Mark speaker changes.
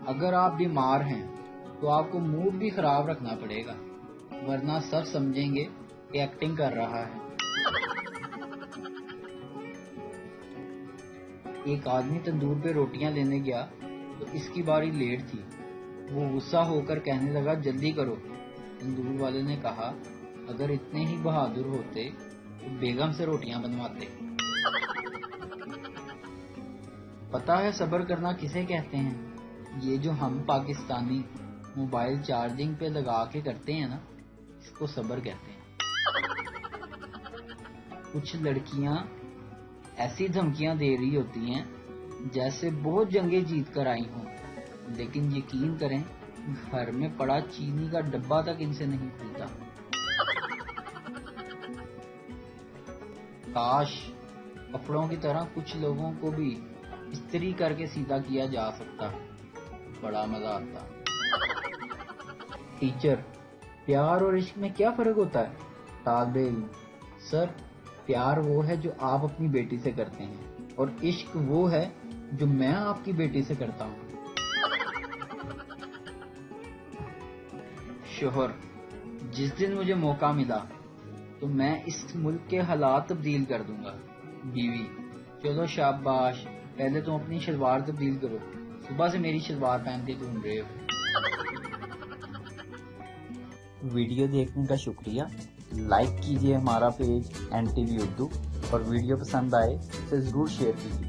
Speaker 1: اگر آپ بیمار ہیں تو آپ کو موڈ بھی خراب رکھنا پڑے گا، ورنہ سب سمجھیں گے کہ ایکٹنگ کر رہا ہے۔ ایک آدمی تندور پہ روٹیاں لینے گیا تو اس کی باری لیٹ تھی۔ وہ غصہ ہو کر کہنے لگا جلدی کرو۔ تندور والے نے کہا اگر اتنے ہی بہادر ہوتے تو بیگم سے روٹیاں بنواتے۔ پتہ ہے صبر کرنا کسے کہتے ہیں؟ یہ جو ہم پاکستانی موبائل چارجنگ پہ لگا کے کرتے ہیں نا، اس کو صبر کہتے ہیں۔ کچھ لڑکیاں ایسی دھمکیاں دے رہی ہوتی ہیں جیسے بہت جنگیں جیت کر آئی ہوں، لیکن یقین کریں گھر میں پڑا چینی کا ڈبہ تک ان سے نہیں کھلتا۔ کاش کپڑوں کی طرح کچھ لوگوں کو بھی استری کر کے سیدھا کیا جا سکتا، بڑا مزہ آتا۔ ٹیچر، پیار اور عشق میں کیا فرق ہوتا ہے؟ طالب علم: سر، پیار وہ ہے جو آپ اپنی بیٹی سے کرتے ہیں، اور عشق وہ ہے جو میں آپ کی بیٹی سے کرتا ہوں۔ شوہر: جس دن مجھے موقع ملا تو میں اس ملک کے حالات تبدیل کر دوں گا۔ بیوی: چلو شاباش، پہلے تم اپنی شلوار تبدیل کرو، صبح سے میری شلوار پہن کے گھوم رہے ہو۔ ویڈیو دیکھنے کا شکریہ۔ لائک کیجیے ہمارا پیج NTV اردو، اور ویڈیو پسند آئے اسے ضرور شیئر کیجیے۔